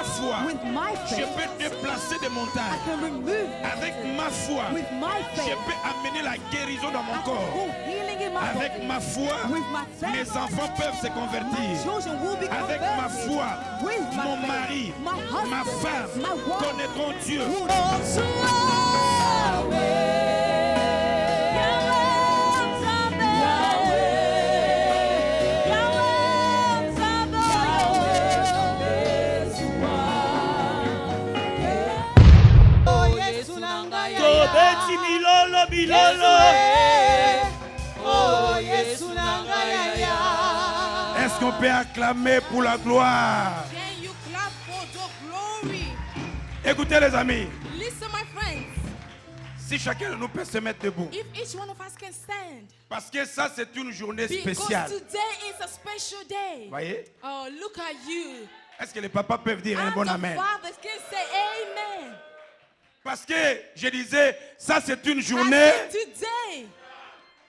foi, with my je faith, peux déplacer des I montagnes. can remove Avec ma foi, with my je faith, peux amener la guérison dans I mon can corps. hold healing in my Avec body. ma foi, With my faith, mes enfants peuvent se my convertir. children will be Avec ma converted. foi, With my mon faith, mari, my husband, ma femme my wife, connaîtront Dieu. Tobeti milolo milolo. Oh, Yesu nangaya. Est-ce qu'on peut acclamer pour la gloire? Can you clap for the glory? Écoutez les amis, Listen, my friends. si chacun de nous peut se mettre debout, If each one of us can stand, parce que ça c'est une journée because spéciale. today is a special day. Voyez? Oh, look at you. Est-ce que les papas peuvent dire un And bon the amen? fathers can say amen. Parce que je disais, ça c'est une I journée. said today.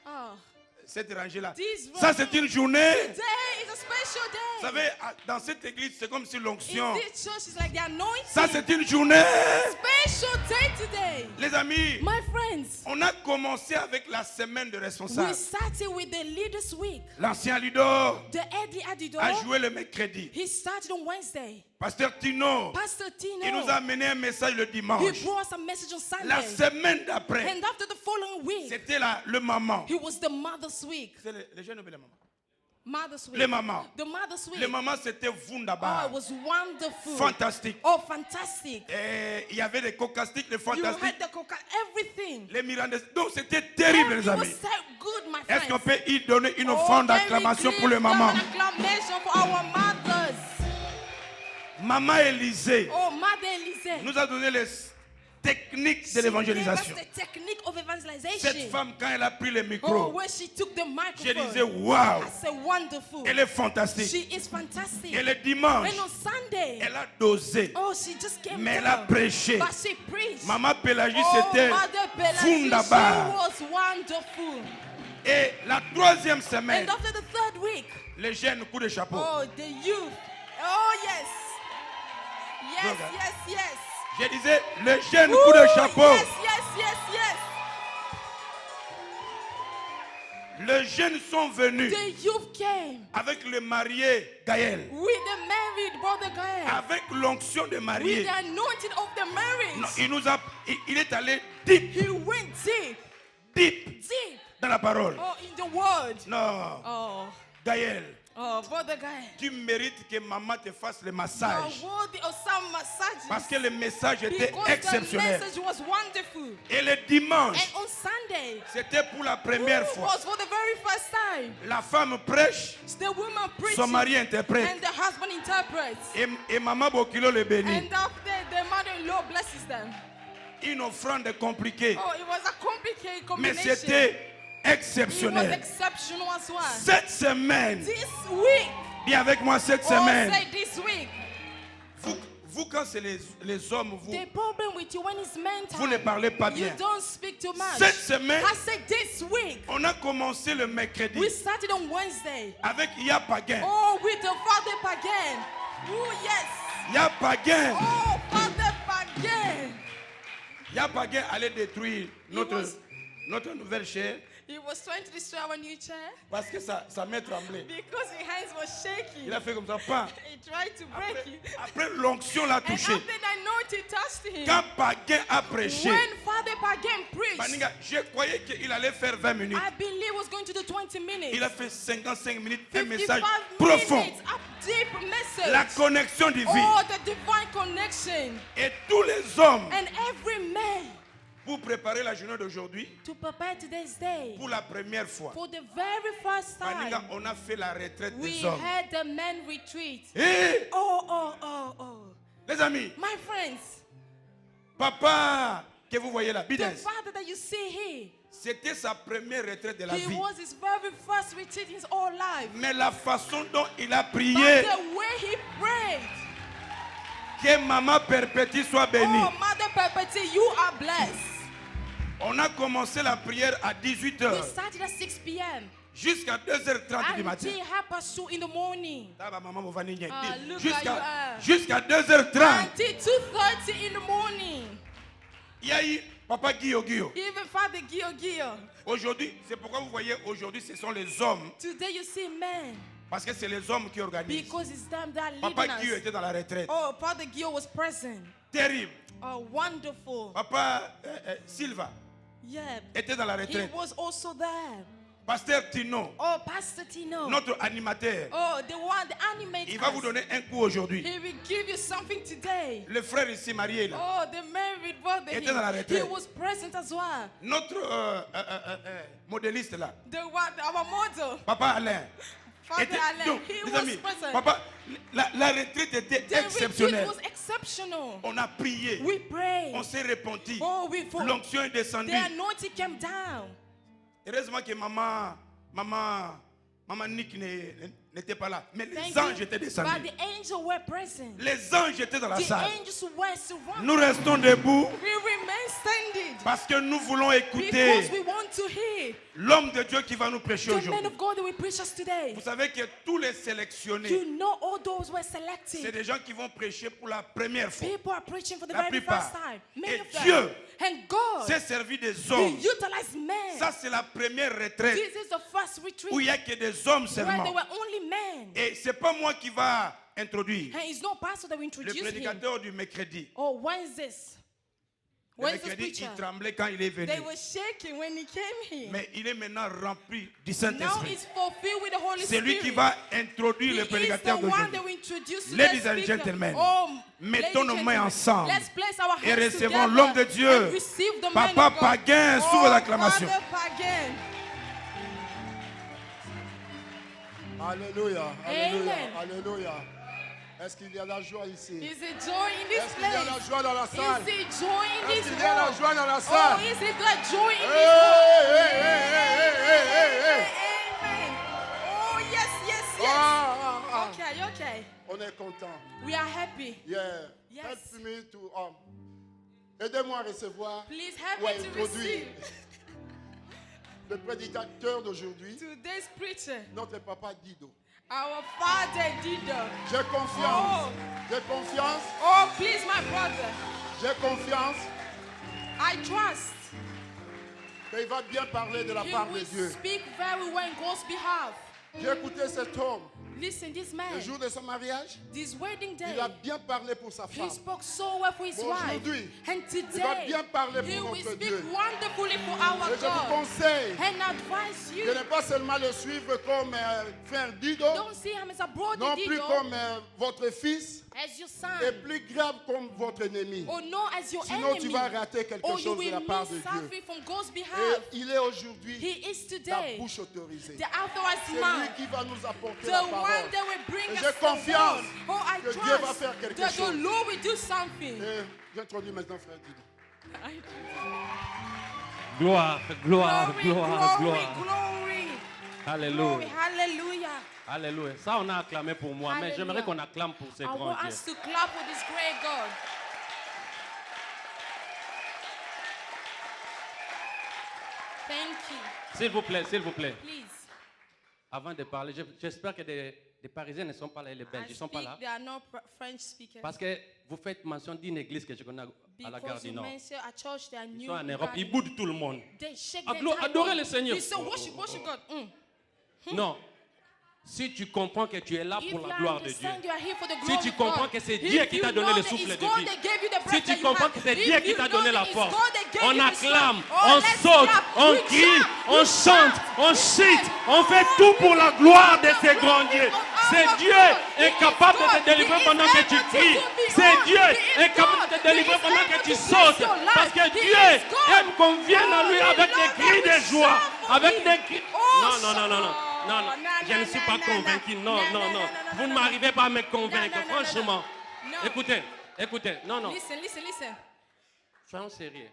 Oh, Cette rangée-là. This Ça c'est une journée. today is a special Vous day. savez, dans cette église, c'est comme si l'onction. In this church, it's like the anointing. Ça c'est une journée. Special day today. Les amis, My friends, on a commencé avec la semaine de we responsables. started with the Leaders Week. L'ancien Ludo The Eddie Adido, a joué le mercredi. he started on Wednesday. Pasteur Tino, Pastor Tino, il nous a amené un message le he dimanche. brought us a message on La Sunday. semaine d'après, And after the following week, c'était le maman. it was the Mother's Week. C'est les jeunes ou les mamans? Mother's Week. Les mamans. The Mother's Week. Les mamans, c'était Oh, wunderbar. it was wonderful. Fantastique. Oh, fantastic. Et il y avait des cocastiques, des You fantastiques, had the coca, everything. les Mirandes. Donc c'était terrible, les It was amis. so good, my Est-ce friends. qu'on peut y donner une Oh, offrande can we d'acclamation please pour les give mamans? an acclamation for our mothers. Maman Élisée Oh, Mother Elise. nous a donné les techniques de She gave us l'évangélisation. the technique of evangelization. Cette femme, quand elle a pris le Oh, micro, when she took the je microphone, disais, waouh, I said, wonderful. elle est fantastique. She is fantastic. Et le dimanche, And on Sunday, elle a dosé, oh, she just came mais elle a down. prêché. But she preached. Maman Pélagie, Oh, c'était Mother Pelagie, wunderbar. she was wonderful. Et la troisième semaine, And after the third week, les jeunes coup de chapeau. oh, the youth. Oh, yes. Yes, Brother. yes, yes. Je disais, les jeunes coup Ooh, de chapeau. yes, yes, yes, yes. Les jeunes sont venus The youth came avec le marié Gaël, with the married brother Gael, avec l'onction de with marié. the anointing of the marriage. Non, il est allé deep, He went deep, deep deep. dans la parole. Oh, in the word. Non, Oh, Gaël, oh, brother Gael. tu mérites que maman te fasse le You are massage. worthy of some massages. Parce que le message était Because the exceptionnel. message was wonderful. Et le dimanche, And on Sunday, c'était pour la première it fois. was for the very first time. La femme prêche, The woman preaches son mari interprète. and the husband interprets. Et maman Bokilo le bénit. And after the mother-in-law blesses them. Une offrande compliquée, Oh, it was a complicated mais combination. c'était It was exceptionnel. exceptional as well. Cette semaine, This week, dis avec moi cette oh, semaine, say this week, vous quand c'est les hommes, the problem with you when it's mental, vous ne parlez pas you bien. don't speak too much. Cette semaine, I said this week, on a commencé le mercredi we started on Wednesday. avec Yapaguin. Oh, with the Father Pagan. Oh, yes. Yapaguin, Oh, Father Pagan. Yapaguin allait détruire was- notre nouvelle chair He was trying to destroy our new chair parce que sa main tremblait. because his hands were shaking. Il a fait comme ça, pas. He tried to break it. Après l'onction l'a And touché. after that note, he touched him. Quand Paguin a prêché, When Father Pagan preached, Baninga, je croyais qu'il allait faire 20 minutes. I believe he was going to do 20 minutes. Il a fait 55 minutes, un 55 message profond. minutes, a deep message. La connexion divine. Oh, the divine connection. Et tous les hommes, And every man, pour préparer la journée d'aujourd'hui, to prepare today's day, pour la première fois, for the very first Baninga, time, on a fait la retraite we des hommes. had the men retreat. Et Oh. les amis, My friends, papa que vous voyez là, the Bidens, father that you see here, c'était sa première retraite de la he vie. was his very first retreat in his whole life. Mais la façon dont il a But prié, the way he prayed, que maman perpétue soit bénie. oh, Mother Perpetuity, you are blessed. On a commencé la prière à 18h We started at 6 p.m. jusqu'à 2h30 du matin. until 2:30 in the morning. Look how you are. Jusqu'à 2h30. Until 2:30 in the morning. Il y a eu Papa Guillaume. Even Father Gio. Aujourd'hui, c'est pourquoi vous voyez, aujourd'hui, ce sont les hommes. Today you see men. Parce que c'est les hommes qui organisent. Because it's them that lead Papa us. Guillaume était dans la retraite. Oh, Father Gio was present. Terrible. Oh, wonderful. Papa Silva Yeah. était dans la He retraite. was also there. Pasteur Tino, Oh, Pastor Tino. notre animateur, Oh, the animator. il va vous donner un coup aujourd'hui. He will give you something today. Le frère ici marié là, Oh, the married brother. était dans la He retraite. was present as well. Notre modéliste là, The one, our model, Papa Alain. Father était- Alain. donc, He les was amis, present. Papa, la retraite était The retreat exceptionnelle. was exceptional. On a prié, We prayed. on s'est repenti. Oh, L'onction est descendue. the anointing came down. Heureusement que maman Nick n'était pas là. Mais les Thank anges you. étaient But descendus. the angels were present. Les anges étaient dans la The salle. angels were surrounded. Nous restons debout We remain standing parce que nous voulons because écouter we want to hear l'homme de Dieu qui va nous prêcher the man aujourd'hui. of God that will preach us today. Vous savez que tous les sélectionnés, You know all those were c'est selected. des gens qui vont prêcher pour la première fois. People are preaching for the La very plupart. first time. Many Et of them. Dieu And God, s'est servi des He hommes. utilized men. Ça, c'est la première retraite This is the first retreat où il n'y a que des hommes where seulement. there were only men. Et c'est pas moi qui va introduire. And it's not pastor that will Le introduce him. prédicateur du mercredi. Oh, when is this? Le Where's this mercredi, preacher? il tremblait quand il est venu. They were shaking when he came here. Mais il est maintenant rempli du Now Saint-Esprit. he's fulfilled with the Holy C'est lui Spirit. qui va introduire He le is the prédicateur one d'aujourd'hui. that will introduce to Ladies the and speaker. gentlemen, Oh, mettons nos ladies and mains gentlemen, ensemble let's place our et hands recevons together l'homme de Dieu, and receive the man Papa of God. Paguin, sous vos acclamations. Father Paguin. Alléluia, alléluia, Amen. alléluia. Est-ce qu'il y a la joie ici? Is it joy in this Est-ce qu'il y a la place? joie dans la salle? Is it joy in Est-ce this qu'il y a la home? joie dans la Oh, salle? is it the joy in Hey, this hey, hey, hey, hey, hey, hey. Amen. Oh, yes, yes, yes. Ah. Okay, okay. On est content. We are happy. Yeah. Yes. Help me to aidez-moi à recevoir Please help ou à me to introduire receive le prédicateur d'aujourd'hui, today's preacher, notre papa Dido. our Father Dido. J'ai confiance. Oh. J'ai confiance. Oh, please, my brother. J'ai confiance I trust qu'il va bien parler de la he part de will Dieu. speak very well in God's behalf. J'ai écouté cet homme Listen, this le man, jour de son mariage. this wedding Il day, a bien parlé pour sa he femme. spoke so well for his Bon, wife. aujourd'hui, And il va today, bien parler he pour will notre speak Dieu. wonderfully for our Et je vous God. conseille And advise de you, ne pas seulement le suivre comme frère Dido, don't see him as a brother non plus Dido, comme votre fils, as your son, et plus grave comme votre ennemi. or no as your Sinon, tu enemy, vas rater quelque or you chose de la will part miss de Dieu. something from God's Et behalf. il est aujourd'hui He is la today bouche autorisée. the authorized C'est lui man, qui va nous apporter the la one parole. that will bring Et us j'ai the confiance word. Oh, I que Dieu va trust faire quelque that the chose. Lord will do something. Et j'introduis maintenant frère Dido. Gloire, gloire, Glory, gloire, glory, gloire. glory, glory, Alléluia. hallelujah. Alléluia. Ça, on a acclamé pour moi, mais Alléluia. j'aimerais qu'on acclame pour ces I grands want dieux. us to clap for this great God. Thank you. S'il vous plaît, Please. avant de parler, j'espère que des Parisiens ne sont pas là et les Belges I ne sont pas là. speak, there are no French speakers. Parce que vous faites mention d'une église que je connais à la gare Because du you Nord. mentioned a church that Ils new. sont en Europe, ils boudent tout le monde. They shake Adorez le Seigneur. They say worship God. Non. Si tu comprends que tu es là If pour you la gloire de Dieu, understand you are here for the si glory tu of God, comprends que c'est if Dieu qui you t'a donné know le that souffle it's de God vie, that gave you the si breath tu that you comprends have, que c'est if Dieu you qui t'a know donné that la it's force, God that gave on you the acclame, strength, on let's saute, clap, on we crie, clap, on we chante, clap, on we cite, clap. on fait tout pour la gloire de ces grands dieux. C'est Dieu incapable de te délivrer pendant que tu cries. C'est Dieu incapable de te délivrer pendant que tu sautes. Parce que Dieu aime qu'on vienne à lui avec des cris de joie. Avec des cris. Non, non, non, non, non. Non, non, je ne suis pas convaincu. Non, non, non. Vous ne m'arrivez pas à me convaincre, franchement. Écoutez, écoutez. Non, non. Listen. Soyons sérieux.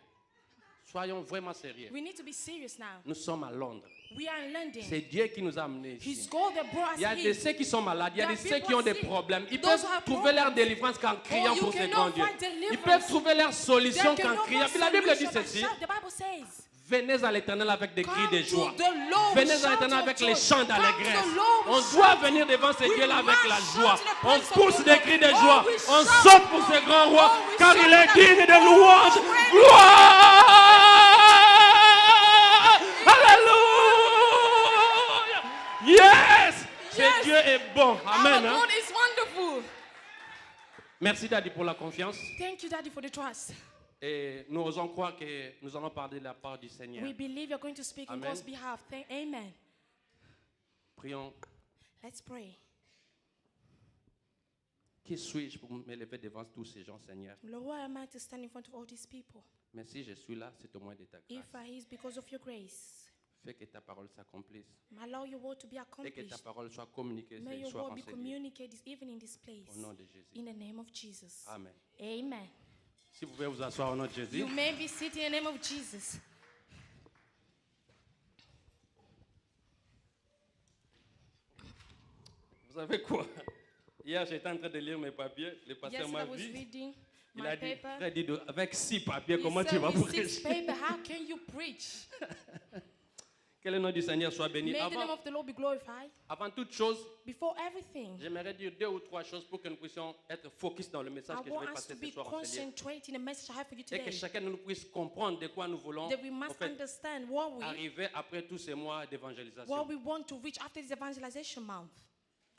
Soyons vraiment sérieux. We need to be serious now. Nous sommes à Londres. We are in London. C'est Dieu qui nous a amenés His ici. God that brought us Il y a here. ceux qui sont malades, il y a There are ceux qui people ont des sick. problèmes. Ils Those peuvent who have trouver leur problems. délivrance qu'en criant you pour ces cannot grands dieux. find deliverance. Ils peuvent trouver leur solution There qu'en can no criant. find Puis la Bible dit solution but ceci. shout. The Bible says, Venez à l'Éternel avec des cris de come joie. to the Lord with Venez à shouts l'Éternel of avec joy. les chants Come to the d'allégresse. Lord with On doit shouts. venir devant ces We dieux-là avec la must joie. shout to the On presence of pousse the des Lord. cris de Oh, joie. we On shout saute to pour God. ce grand roi, Oh, we car shout il est to digne de God. louange. Oh, we- Gloire! Alléluia! Yes! C'est Yes. Dieu est bon. Amen. Our hein? God is wonderful. Merci Daddy pour la confiance. Thank you, Daddy, for the trust. Et nous osons croire que nous allons parler de la part du Seigneur. We believe you're going to speak on Amen. God's behalf. Amen. Prions. Let's pray. Qui suis-je pour m'élever devant tous ces gens, Seigneur? Lord, why am I to stand in front of all these people? Mais si je suis là, c'est au moins de ta grâce. If I is because of your grace, Fais que ta parole s'accomplisse. allow your word to be Fais que ta accomplished. parole soit communiquée, May your soit word be enseignée. communicated this evening in this place. Au nom de Jésus. In the name of Jesus. Amen. Amen. Si vous pouvez vous asseoir au nom de Jésus. You may be seated in the name of Jesus. Vous savez quoi? Hier, j'étais en train de lire mes papiers. Le pasteur Yesterday m'a I was vu. reading Il my a dit, paper. frère, dis avec 6 papiers, He comment tu said, vas with 6 prêcher? paper, how can you preach? Que le nom du Seigneur soit béni. May the name Avant, of the Lord be glorified. avant toute chose, Before everything, j'aimerais dire 2 ou 3 choses pour que nous puissions être focus dans le message I que je want vais us passer to ce be soir en Seigneur. concentrating the message I have for you Et que today. chacun de nous puisse comprendre de quoi nous voulons That we en must fait, understand what arriver après tous ces mois d'évangélisation. we want to reach after this evangelization month.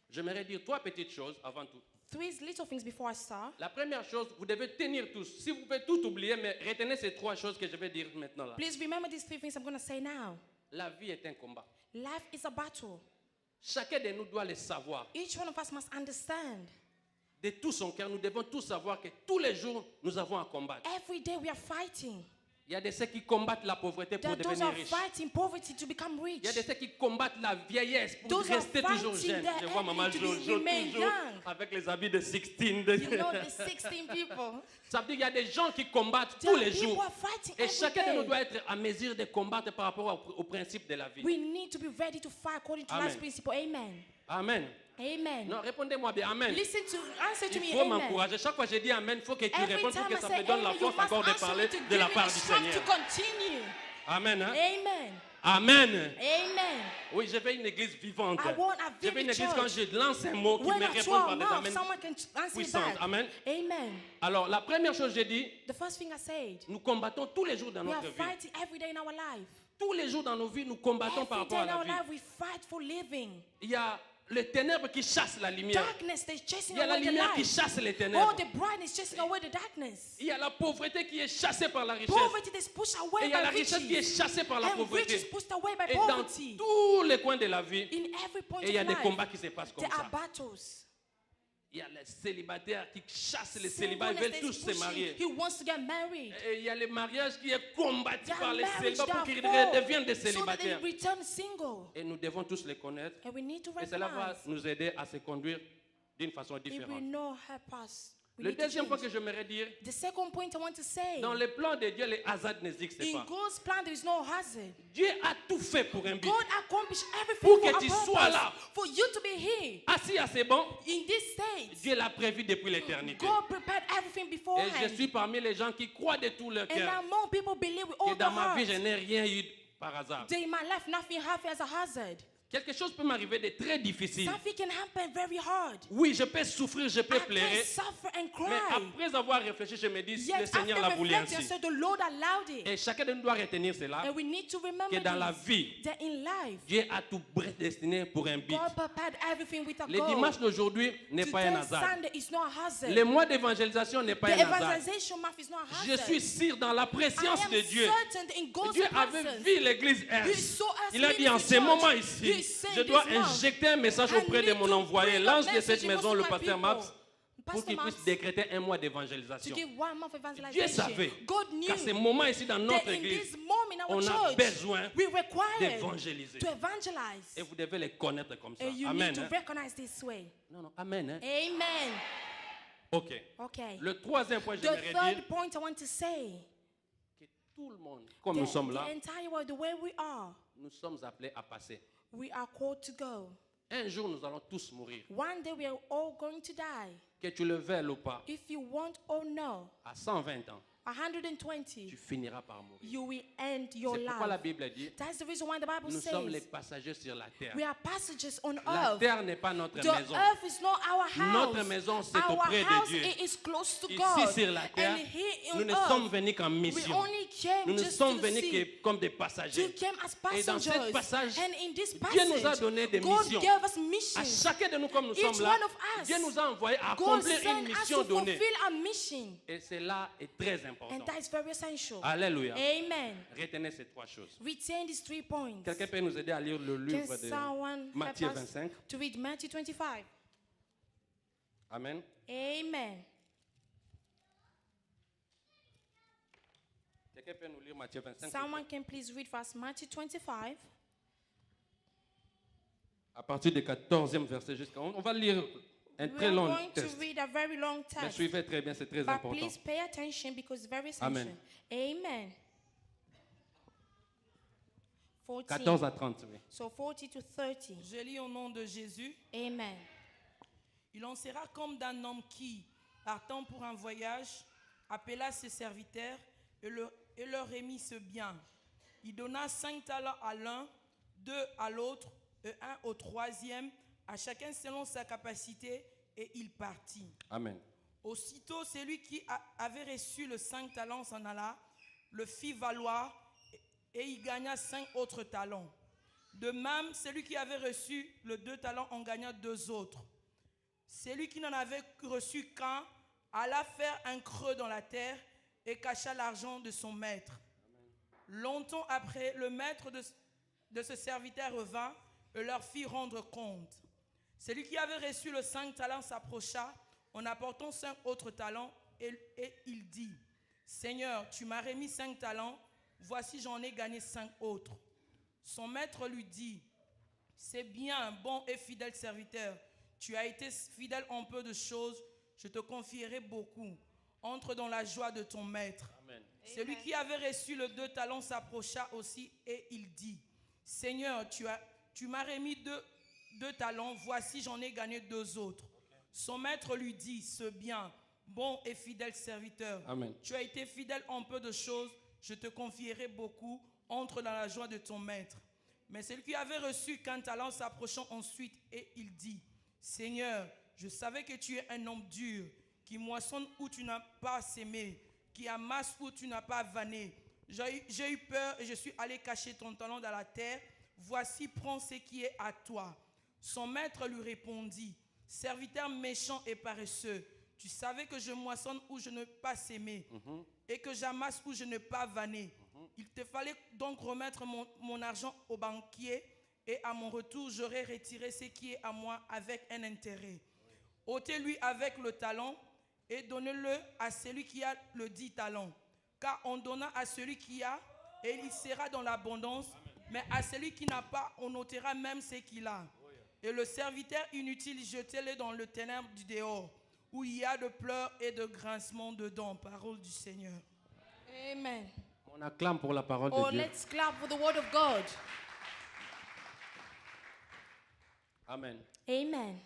J'aimerais dire 3 petites choses avant tout. 3 little things before I start. La première chose, vous devez tenir tous. Si vous pouvez tout oublier, mais retenez ces 3 choses que je vais dire maintenant là. Please remember these 3 things I'm going to say now. La vie est un combat. Life is a battle. Chacun de nous doit le savoir. Each one of us must understand. De tout son cœur, nous devons tous savoir que tous les jours, nous avons à combattre. Every day we are fighting. Il y a de ceux qui combattent la pauvreté pour There are those devenir who are riches. fighting poverty to become rich. Il y a de ceux qui combattent la vieillesse pour Those who are rester toujours fighting jeune. their Je vois maman enemy to be- Jojo remain toujours young. avec les habits de 16. You know the 16 people. Ça veut dire qu'il y a des gens qui combattent There tous are les people jours. who are fighting Et every chacun de nous day. doit être à mesure de combattre par rapport au principe de la vie. We need to be ready to fight according to Amen. life's principle. Amen. Amen. Amen. Non, répondez-moi bien. Amen. Listen to, answer to Il me, faut amen. m'encourager. Chaque fois que je dis Amen, il faut que tu Every répondes pour time que I ça say me donne la amen, you force must encore de answer parler me to de give la me part the du strength Seigneur. to continue. Amen. Hein? Amen. Amen. Amen. Oui, je veux une église vivante. I want a Je veux une vivid église quand church. je lance un mot qui When me I répond throw a par des mouth, amens someone can answer puissantes. back. Amen. Amen. Alors, la première chose que j'ai dit, The first thing I said, nous combattons tous les jours dans we are notre vie. fighting every day in our life. Tous les jours dans nos vies, nous combattons par Every day rapport à in la our vie. life, we fight for living. Il y a les ténèbres qui chassent la lumière. Darkness is chasing Il y a la away the lumière qui light. chasse les Oh, ténèbres. the brightness chasing away the darkness. Il y a la pauvreté qui est chassée par la richesse. Poverty is pushed Et away il y a la by richesse qui est riches. chassée par la And riches pauvreté. is pushed away by Et dans poverty. tous les coins de la vie, In every point et il y a of des life, combats qui se passent comme there are ça. battles. Il y a les célibataires qui chassent les célibats, ils Singleness veulent is tous se pushing. marier. He wants to get married. Et il y a le mariage qui est combattu There are par les marriages célibats that pour are qu'ils forced deviennent des so that they célibataires. return single. Et nous devons tous les connaître. And we need to Et cela va recognize. nous aider à se conduire d'une façon If we différente. know help us, we Le need to deuxième point change. que j'aimerais dire, The second point I want to say, dans le plan de Dieu, les hasards n'existent in pas. God's plan there is no hazard. Dieu a tout fait pour un but. God accomplished everything Pour for que a tu purpose. sois là. For you to be here Assis à ses bancs, in this state. Dieu l'a prévu depuis l'éternité. God prepared everything Et beforehand. je suis parmi les gens qui croient de tout leur And cœur among people believe with que all dans their ma heart vie, je n'ai rien eu par hasard. that in my life nothing happened as a hazard. Quelque chose peut m'arriver de très difficile. Something can happen very hard. Oui, je peux souffrir, je peux I can pleurer. suffer and Mais cry. après avoir réfléchi, je me dis, le Yet Seigneur after l'a voulu reflecting, I ainsi. said the Lord allowed it. Et chacun de nous doit retenir cela, And we need to remember que dans la this, vie, that in life, Dieu a tout destiné pour un but. God prepared everything with a Le goal. dimanche d'aujourd'hui n'est pas un Today, hasard. Sunday is not a hazard. Le mois d'évangélisation n'est pas The un hasard. evangelization month is not a Je hazard. suis sûr dans la I présence am de Dieu. certain that in God's Dieu avait presence, vu l'église He Herse. saw us Il a dit leading en the ce church. moment He ici, said je dois this month, injecter un message I auprès de need mon to envoyé, bring a l'ange de message cette to maison, le my pasteur people. Maps, pour Pastor qu'il puisse Maps, décréter un mois to d'évangélisation. give 1 month Dieu evangelization. savait God knew qu'à ce moment ici dans that notre in église, this moment in our on a church, besoin we require d'évangéliser. to evangelize. Et vous devez les connaître comme ça. And you Amen. need to hein? recognize this way. Non, non, amen. hein? Amen. Ok. Okay. Le troisième point, The j'aimerais third dire point I want to say, tout le monde, comme nous sommes là, the entire world, the way we are, nous sommes appelés à passer. we are called to go. Un jour, nous allons tous mourir. One day we are all going to die. Que tu le veuilles ou pas, If you want or no, à 120 ans, 120, tu finiras par mourir. you will end your C'est pourquoi la life. Bible dit, That's the reason why the Bible nous sommes les says passagers sur la terre. we are passengers on La earth. terre n'est pas notre The maison. earth is not our house. Notre maison, c'est Our auprès de house Dieu. it is close to Ici God. sur la terre, And here on nous ne earth, sommes venus qu'en we mission. only came Nous ne just sommes to venus see. que comme des You passagers. came as Et dans ce passengers. passage, And in this Dieu nous a passage, donné des God missions. gave us À missions. chacun de nous, comme nous Each sommes là, one of us. Dieu nous a envoyés à God accomplir sent une us mission to donnée. fulfill a mission. Et cela est très important. And that is very essential. Alléluia. Amen. Retenez ces trois choses. Retain these 3 points. Quelqu'un peut nous aider à lire le Can livre someone de Matthieu help us 25. to read Matthew 25? Amen. Amen. Quelqu'un peut nous lire Matthieu 25. Someone can please read for us Matthew 25. À partir du 14e verset jusqu'à... On va lire un We très are long going to texte. read a very long Mais text. suivez très bien, c'est très But important. please pay attention because it's very Amen. essential. Amen. 14. 14 à 30, oui. So 40 to 30. Je lis au nom de Jésus. Amen. Il en sera comme d'un homme qui, partant pour un voyage, appela ses serviteurs et leur remit ce bien. Il donna 5 talents à l'un, 2 à l'autre, et 1 au troisième, à chacun selon sa capacité, et il partit. Amen. Aussitôt, celui qui avait reçu le 5 talents s'en alla, le fit valoir, et il gagna 5 autres talents. De même, celui qui avait reçu le 2 talents en gagna 2 autres. Celui qui n'en avait reçu qu'un alla faire un creux dans la terre et cacha l'argent de son maître. Longtemps après, le maître de ce serviteur revint et leur fit rendre compte. Celui qui avait reçu le 5 talents s'approcha en apportant 5 autres talents et il dit, « Seigneur, tu m'as remis 5 talents, voici j'en ai gagné 5 autres. » Son maître lui dit, « C'est bien, bon et fidèle serviteur. Tu as été fidèle en peu de choses, je te confierai beaucoup. Entre dans la joie de ton maître. » Amen. Celui qui avait reçu le 2 talents s'approcha aussi et il dit, « Seigneur, tu m'as remis 2 talents, voici j'en ai gagné 2 autres. » Son maître lui dit, « Ce bien, bon et fidèle serviteur. Amen. Tu as été fidèle en peu de choses, je te confierai beaucoup. Entre dans la joie de ton maître. » Mais celui qui avait reçu qu'un talent s'approchant ensuite et il dit, « Seigneur, je savais que tu es un homme dur, qui moissonne où tu n'as pas sémé, qui amasse où tu n'as pas vanné. J'ai eu peur et je suis allé cacher ton talent dans la terre. Voici, prends ce qui est à toi. » Son maître lui répondit, « Serviteur méchant et paresseux, tu savais que je moissonne où je n'ai pas sémé et que j'amasse où je n'ai pas vanné. Il te fallait donc remettre mon argent au banquier et à mon retour, j'aurais retiré ce qui est à moi avec un intérêt. Ôtez-lui avec le talent et donnez-le à celui qui a le 10 talents. Car on donna à celui qui a et il sera dans l'abondance, mais à celui qui n'a pas, on ôtera même ce qu'il a. Et le serviteur inutile, jetez-le dans le ténèbre du dehors, où il y a de pleurs et de grincements dedans. Parole du Seigneur. Amen. On acclame pour la parole Oh, de Dieu. let's clap for the word of God. Amen. Amen.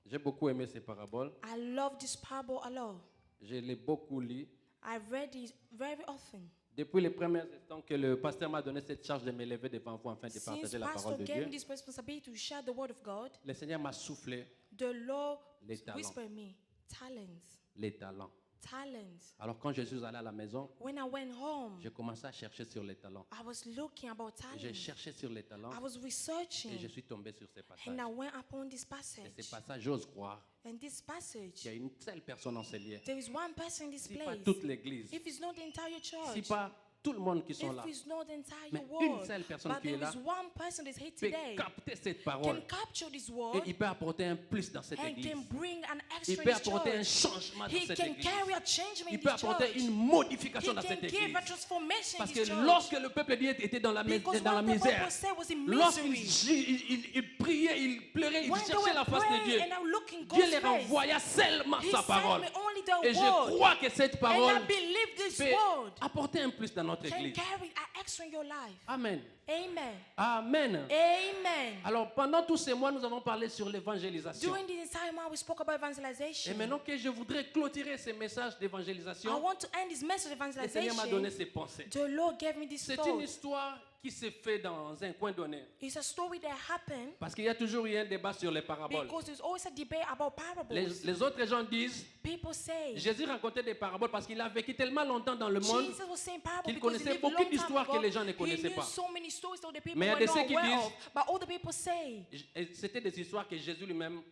J'ai beaucoup aimé ces paraboles. I love this parable a lot. Je l'ai beaucoup lu. I've read it very often. Depuis les premiers instants que le pasteur m'a donné cette charge de m'élever devant vous afin de Since partager la Pastor parole de gave me Dieu, this responsibility to share the word of God, le Seigneur m'a soufflé the Lord les talents. whispered me, talents, Les talents. talents. Alors quand je suis allé à la maison, When I went home, j'ai commencé à chercher sur les talents. I was looking about J'ai talents. cherché sur les talents I was et je researching, suis tombé sur ces passages. and I went upon this Et passage. ces passages, j'ose croire And this passage, qu'il y a une seule personne en ces lieux. there is one person in this Si pas place. toute l'église, If it's not the entire si church, pas tout le monde qui sont là, if it's not the entire mais une world, seule personne but qui est there là is one person that's here peut today capter cette can parole capture this et word il peut apporter un plus dans cette and église. can bring an Il extra peut in this apporter un church. changement dans He cette can église. carry a changement in Il peut this apporter church. une He modification dans can cette give église. a transformation in Parce this que church. lorsque le peuple était dans la Because dans la when the misère, people say was in lorsqu'ils misery, il priaient, ils pleuraient, ils when they cherchaient were la face de praying Dieu, and now looking Dieu God's les face, renvoya seulement He sa sent parole. me only the Et je word. crois que cette And parole I believe this peut word apporter un plus dans notre can église. carry an extra in your life. Amen. Amen. Amen. Amen. Alors, pendant tous ces mois, nous avons parlé sur l'évangélisation. During this entire month, we spoke about Et evangelization. maintenant que je voudrais clôturer ces messages I d'évangélisation, want to end this message of le Seigneur m'a donné evangelization. ces pensées. The Lord gave me this C'est une thought. histoire qui s'est faite dans un coin donné. It's a story that happened Parce qu'il y a toujours eu un débat sur les paraboles. because there's always a debate about parables. Les autres gens disent, People say Jésus racontait des paraboles parce qu'il a vécu tellement longtemps dans le monde. Jesus was saying parables qu'il because he connaissait lived beaucoup long time d'histoires ago. que les gens ne He connaissaient knew pas. so many stories that the people Mais il y a were de not ceux qui aware disent- of. But all the people say Et c'était des histoires que Jésus lui-même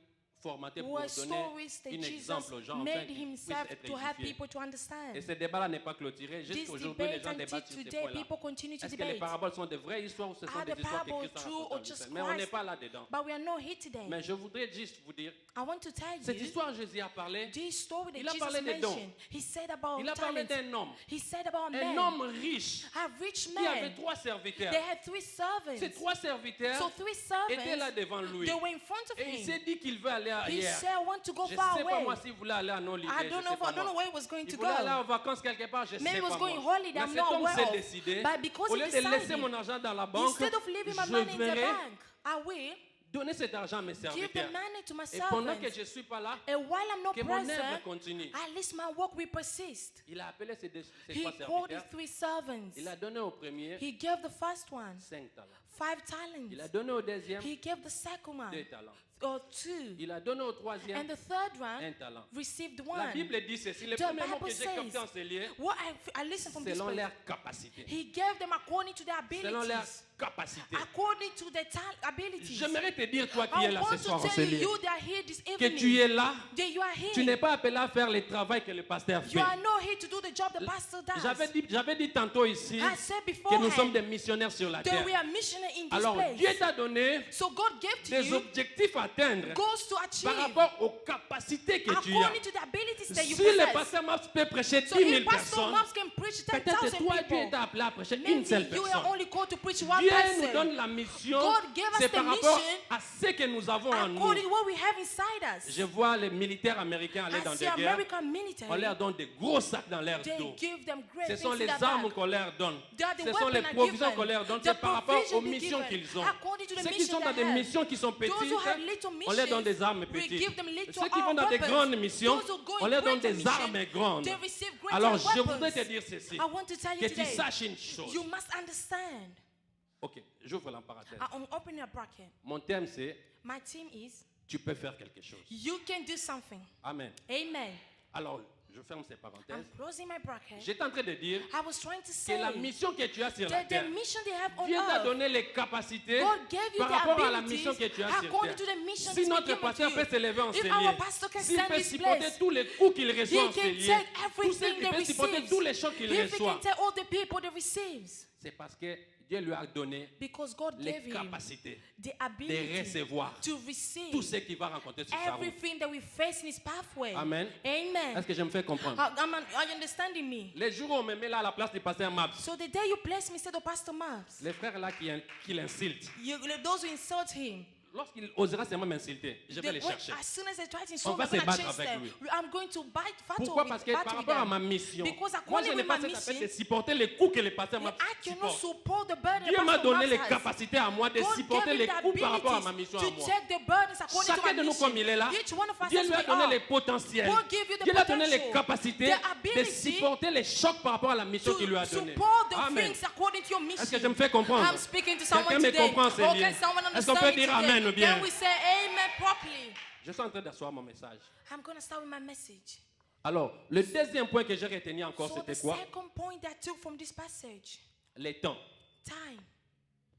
formatait pour were donner stories that un Jesus exemple aux gens afin made qu'ils puissent himself être to help édifiés. people to understand. Et ce débat-là n'est pas clôturé. This Jusqu'à aujourd'hui, les debate gens until débattent sur ces today, points-là. people continue to Est-ce que les debate. paraboles sont de vraies histoires ou ce sont Are des the histoires que parables Christ a true or racontées? just Mais on n'est Christ? pas là-dedans. But we are not here today. Mais je voudrais juste vous dire, I want to tell cette you histoire, Jésus a parlé. this story that Il a Jesus parlé des dons. mentioned. He said about Il a parlé talents. d'un homme. He said about Un men. homme riche A rich qui avait man. 3 serviteurs. They had 3 servants. Ces 3 serviteurs So 3 étaient là servants, devant lui. they were in front of Et il him. s'est dit qu'il veut aller He ailleurs. said, I want to go Je ne far sais pas moi away. s'il voulait aller en holiday. I don't know where he was going Il to voulait aller go. en vacances quelque part, je ne Maybe sais he was pas going moi. holiday, Mais I'm cet not homme aware s'est of. décidé, But because au he lieu de laisser decided, mon argent dans la banque, instead of leaving my je money in the verrai bank, I will donner cet argent à mes give the serviteurs. money to my Et pendant que servants. je ne suis pas là, And while I'm not que mon œuvre present, continue. at least my work will persist. Il a appelé ses He 3 called his serviteurs. 3 servants. Il a donné au premier He gave the first one 5 talents. 5 talents. Il a donné au deuxième He gave the second 2 one talents. 2. Il a donné au troisième And the third 1 one talent. received La 1. Bible dit ceci. Le The premier mot Bible que j'ai capté says, en ces lieux, what I listened from this selon place. leur capacité. He gave them according to their Selon leur abilities. capacité. According to their abilities. J'aimerais te dire, toi qui I es là ce want soir to en tell ces lieux, you that here this que evening. tu es là, That you are here. tu n'es pas appelé à faire le travail que le pasteur fait. You are not here to do the job the pastor does. J'avais dit tantôt ici I said que beforehand nous sommes des missionnaires sur la that terre. we are missionary in this Alors place. Dieu t'a donné So God gave to des you objectifs à atteindre goals to achieve par rapport aux capacités que tu as. according to the abilities that you Si le possess. pasteur Maps peut prêcher 10 So 000 if Pastor personnes, Maps can preach peut-être 10,000 toi tu es people, appelé à prêcher une maybe seule you are personne. only called to preach one Dieu nous person. donne la mission, God gave us c'est the par rapport mission à ce que nous avons en nous. according to what we have inside us. Je vois les militaires américains aller I dans see des guerres, American on military. leur donne des gros sacs dans leur They dos. give them great Ce things sont in les their armes bag. qu'on leur donne. They are the Ce sont les weapons are provisions given. qu'on leur donne. The C'est par rapport provision aux be missions given. qu'ils ont. According to the Ceux qui mission sont dans they des have. missions qui sont petites, Those who have little on leur donne des missions, armes we petites. give them little Ceux qui vont dans des weapons. grandes missions, Those who go in on leur donne greater des mission, armes grandes. they receive greater Alors je weapons. voudrais te dire ceci, I want to tell you que tu today, saches une chose. you must understand. Ok, j'ouvre la parenthèse. I'm opening a bracket. Mon thème c'est, My team is, tu peux faire quelque chose. you can do something. Amen. Amen. Alors, je ferme ces parenthèses. I'm closing my bracket. J'étais en train de dire I was trying to que say la mission que tu as sur la that terre, the mission they have on Dieu t'a earth, donné les capacités God gave you par the rapport à la abilities mission que tu as sur according to terre. the mission Si that's notre been given pasteur to peut you. se lever en If ces our lieux, pastor can s'il stand peut this supporter place, tous les coups qu'il reçoit en he ces can lieux, take tous ceux everything qui they peuvent supporter receive. tous les chocs qu'il If he reçoit, can take all the people they receives, c'est parce que Dieu lui a donné because God les gave him capacités the de ability recevoir to receive tout ce qu'il va rencontrer sur sa route. everything that we face in his pathway. Amen. Amen. Est-ce que je me fais comprendre? Are you understanding me? Les jours où on me met là à la place du pasteur Maps, So the day you place me instead of Pastor Maps, les frères là qui l'insultent, those who insult him, lorsqu'il osera seulement m'insulter, je vais les chercher. as soon as they try to On insult va me, se I'm going to battre chase avec them. lui. I'm going to battle Pourquoi? with, Parce que battle par with rapport à them. ma mission, Because moi je according n'ai with pas my cette appel de mission, supporter les coups que le pasteur m'a I cannot supporte. support the burden Dieu m'a Pastor donné Maps les has. capacités à moi de God supporter gave les me the coups par rapport à ma abilities mission à to moi. take the burdens according to Chacun my de nous mission. comme il est là, Each one of us Dieu as lui a we donné are. les potentiels. God give you the Dieu lui a donné les potential, capacités the de ability supporter les chocs par rapport à la mission to qu'il lui a donnée. support the Amen. things according to your mission. Est-ce que je me fais comprendre? I'm speaking to someone Quelqu'un me today. comprend, c'est Oh, bien. can someone Est-ce qu'on understand peut me dire today? amen ou bien? Can we say amen properly? Je suis en train d'asseoir mon message. I'm going to start with my message. Alors, le deuxième point que j'ai retenu encore, So the c'était quoi? second point that I took from this passage, Les temps. time.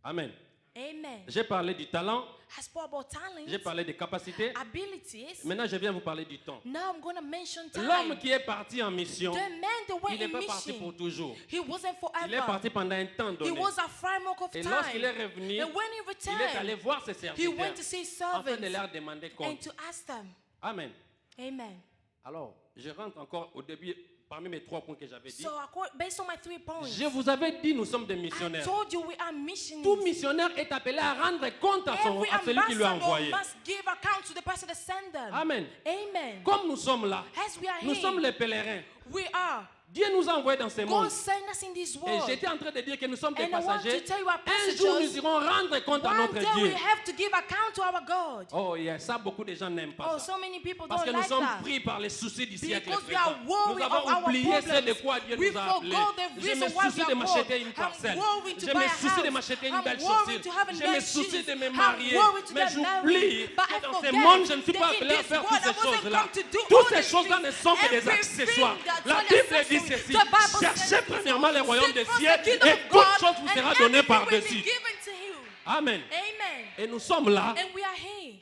Amen. Amen. J'ai parlé du talent, I spoke about talent, j'ai parlé des capacités. abilities. Maintenant, je viens vous parler du temps. Now I'm going to mention L'homme time. qui est parti en mission, The man that went il n'est in pas parti pour mission, toujours. he wasn't Il est forever. parti pendant un temps He donné. was a framework of Et time. lorsqu'il est revenu, And when he il est allé returned, voir ses he serviteurs went to see his afin de servants leur demander and compte. to ask them. Amen. Amen. Alors, je rentre encore au début parmi mes 3 points que j'avais dit, So based on my 3 points, je vous avais dit, nous sommes des I missionnaires. told you we are Tout missionaries. missionnaire est appelé à rendre compte à Every celui qui lui a ambassador envoyé. must give account to the person that sent them. Amen. Amen. Comme nous sommes là, As we are nous here, sommes les pèlerins. we are. Dieu nous a envoyés dans ce monde. God sent us in this Et world. j'étais en train de dire que nous sommes des And I want passagers. to tell you, our Un jour, nous passengers, irons rendre compte à One notre day Dieu. we have to give account to our God. Oh, yeah, ça, beaucoup de gens n'aiment pas Oh, ça. so many people Parce don't que nous like sommes that. pris par les soucis du siècle Because we présent. are Nous worried of avons our oublié ce de problems. quoi Dieu We nous a appelés. forgot the Je me reason why soucie we de are m'acheter une poor. parcelle. I'm worried to Je buy me a soucie de house. m'acheter une I'm belle worried chaussure. to have a Je me nice soucie shoes. de me I'm marier. worried to Mais get j'oublie married. But que I dans ce forget monde, je ne suis that pas in appelé à this faire world, toutes I ces wasn't choses-là. come to do Toutes all ces these choses-là things. ne sont que des Everything accessoires. that's La all Bible accessories. dit ceci. The Bible Cherchez says, premièrement les royaumes des seek first cieux the kingdom et of toute God, chose vous and sera donnée everything will be par-dessus. given to you. Amen. Amen. Et nous sommes là And we are here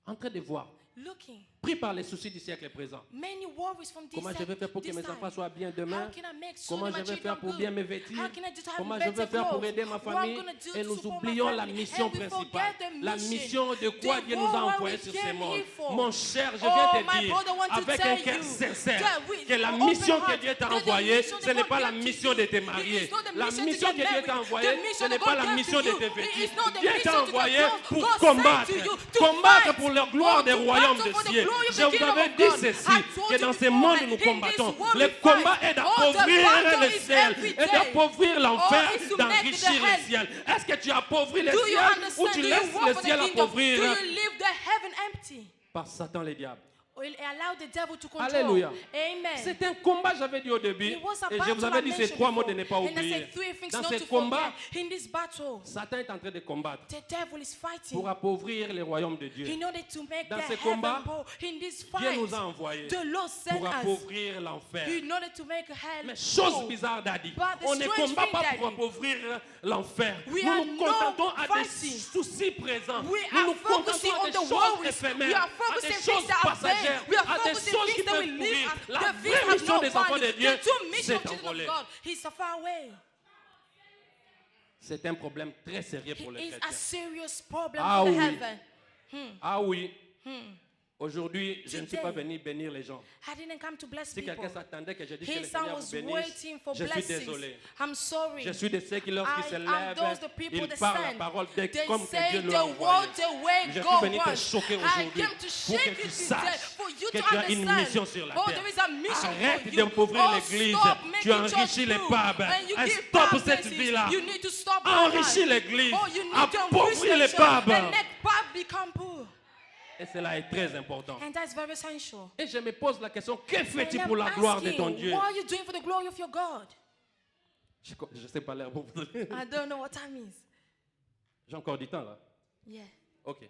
en train de voir, looking. pris par les soucis du siècle présent. Many worries from this Comment je vais faire pour que mes enfants soient bien demain? How can I make sure Comment that je my vais faire children pour good? bien me vêtir? How can I do to have Comment je better vais faire pour clothes? aider ma What I'm famille? gonna do Et to nous support my oublions la family? mission And we principale. forget the La mission de quoi The Dieu nous a why envoyés we sur ce came monde. here for. Mon cher, je Oh, viens te my dire, brother want to avec tell un cœur you sincère, that with que la open mission que heart, Dieu t'a that the envoyée, mission ce that n'est God pas la gave to mission you. de te It marier. is not the La mission to mission get que Dieu married. t'a envoyée, The mission ce n'est that pas God la gave mission to de you. te It vêtir. is not the Dieu mission t'a to get envoyé clothes. pour God sent combattre. to you to Combattre fight. pour la gloire Oh, des to royaumes battle des for the cieux. glory of Je the vous kingdom avais of dit God. ceci, I told que you dans ce before, monde in nous this combattons. world Le we combat fight. est Oh, the d'appauvrir battle le is ciel every et day. d'appauvrir l'enfer, Oh, it's to d'enrichir make the le hell. ciel. Est-ce que tu appauvris le Do you ciel ou understand? tu Do laisses you work le for the ciel kingdom? Do appauvrir you leave the heaven empty? par Satan les diables? Or you allow the devil to control? Alléluia. Amen. C'est un combat, j'avais dit au début. It was a Et je battle vous avais I dit ces mentioned 3 mots before. de ne pas And I oublier. said 3 things Dans not ce to combat, forget. In this battle, Satan est en train de combattre the devil is fighting pour appauvrir les royaumes de Dieu. in order to make Dans the ce heaven combat, bow. In this Dieu fight, nous a envoyés the Lord sent pour us appauvrir l'enfer. in order to make hell Mais chose bow. bizarre, Daddy, But the on ne strange combat thing, pas Daddy, pour appauvrir l'enfer. we Nous are nous not contentons à des fighting. soucis présents. We Nous are nous focusing contentons à on des the choses worries. We éphémères, are à des focusing choses things that are passagères, vain. We are à des focusing choses qui things that peuvent we live pourrir. at. La The vraie things have mission no des enfants value. de Dieu The true mission s'est of children envolée. of God, He's so far away. C'est un problème très sérieux pour les It is a chrétiens. serious problem Ah for the oui. heaven. Ah oui. Aujourd'hui, je ne suis pas Today, venu bénir les gens. I didn't come to bless Si people. quelqu'un s'attendait que je dise que le His son Seigneur vous was bénisse, waiting for je suis blessings. désolé. I'm sorry. Je suis de ceux qui, lorsqu'ils se I am those the lèvent, people ils that parlent la stand. parole They comme que say Dieu the leur a word envoyé. the way Je suis God venu te wants. choquer I aujourd'hui came to pour shake que you tu today, saches for you que to tu as une understand. mission sur la Oh, terre. there is a mission Arrête for you. d'appauvrir Oh, l'église. stop Tu making enrichis church les full. pubs. And you give Stop pub cette places. vie-là. You need to stop Enrichis that. l'église. Oh, you need to Appauvris les enrich the church pubs. and let pub become poor. Et cela est très important. And that's very essential. Et je me pose la question, que fais-tu And I'm pour la gloire de asking, ton Dieu? what are you doing for the glory of your God? Je ne sais pas l'air pour vous. I don't know what that means. J'ai encore du temps là. Yeah. Ok.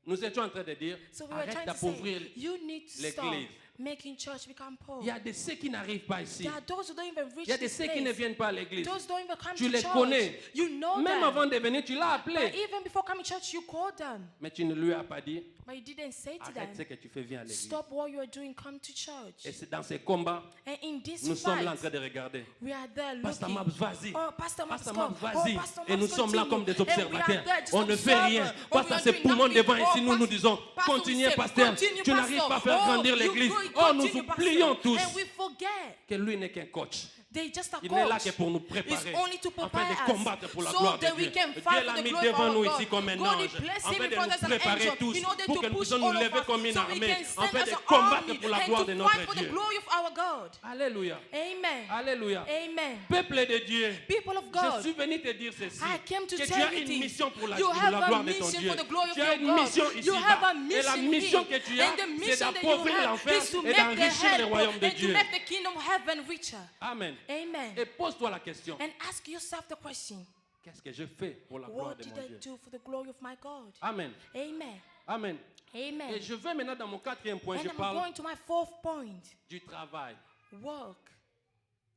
Nous étions en train de dire, So we were arrête trying to d'appauvrir. say, you need to stop l'église. making church become poor. Il y a de ceux qui n'arrivent pas ici. There are those who don't even reach Il y a de this ceux qui ne place. viennent pas à l'église. Those don't even come Tu to les church. connais. You know Même them. avant de venir, tu l'as But appelé. even before coming to church, you called them. Mais tu ne lui as pas dit, But you didn't say to arrête ce them, que tu fais, viens à l'église. stop what you are doing, come to Et church. c'est dans ces combats, And in this nous sommes là en fight, train de regarder. we are there Pasteur looking. Maps, vas-y. Oh, Pastor Maps, Pasteur go. Maps, vas-y. Oh, Pastor Et nous Maps, sommes là continue. comme des And we are observateurs. there just On ne fait rien. observer. Oh, Parce we à are ce doing poumon nothing. devant ici, Oh, nous nous disons, Pastor, continuez, say, pasteur. continue, Tu n'arrives Pastor. pas à faire Oh, grandir you l'église. go, Oh, nous continue, Pastor. oublions tous And we forget. que lui n'est qu'un coach. They just a Il n'est là coach. que pour nous It's préparer, only to afin prepare de combattre us pour la so gloire de that we Dieu. can Dieu fight l'a for the mis glory of devant our nous God. ici comme un God, he ange, placed afin him in de front nous as an préparer angel tous in order pour to que nous push puissions nous all of lever us comme une so we armée, can stand afin as de an combattre army pour la and gloire to de fight notre for the Dieu. glory of our God. Alléluia. Amen. Alléluia. Amen. Peuple de Dieu, People of je God, suis venu te dire ceci, I came to que tu tell as you une this. mission pour la You have a gloire de ton mission Dieu. for the glory of Tu as your une God. mission You have a ici-bas. Et la mission mission here. que tu as, And the c'est mission that you d'appauvrir have l'enfer is to et make the d'enrichir le hell royaume de and to Dieu. make the kingdom of heaven richer. Amen. Amen. Et pose-toi la question, And ask yourself the question, qu'est-ce que je fais pour la gloire what de did mon I Dieu? do for the glory of my God? Amen. Amen. Amen. Amen. Et je vais maintenant dans mon quatrième point, And je I'm parle going to my fourth point. du travail. Work.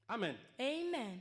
Amen. Amen.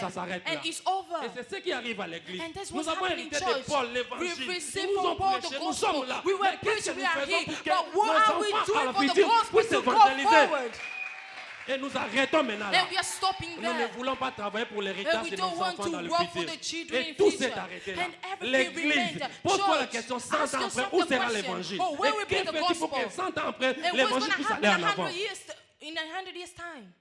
ça s'arrête là. and it's over. Et c'est ce qui arrive à l'église. And that's Nous what's avons happening in hérité de church. Paul We l'évangile. received Nous nous from ont Paul the prêché, nous gospel. sommes là. We were Mais qu'est-ce preaching, que we nous are faisons here. pour que But what nos are we enfants doing à la for the future gospel puissent to go évangéliser? forward? Et nous arrêtons maintenant là. And we are stopping Nous ne there. voulons pas travailler pour And l'héritage we de nos don't want enfants to dans le work for futur. the children Et in tout future. s'est arrêté là. And everything L'église, remained. pose-toi la Church, question 100 ask ans après, yourself où the sera question. l'évangile? Oh, where Et will que be the fais-tu pour gospel? que 100 ans après, And what's l'évangile going to puisse happen aller in en avant? 100 years, in 100 years' time?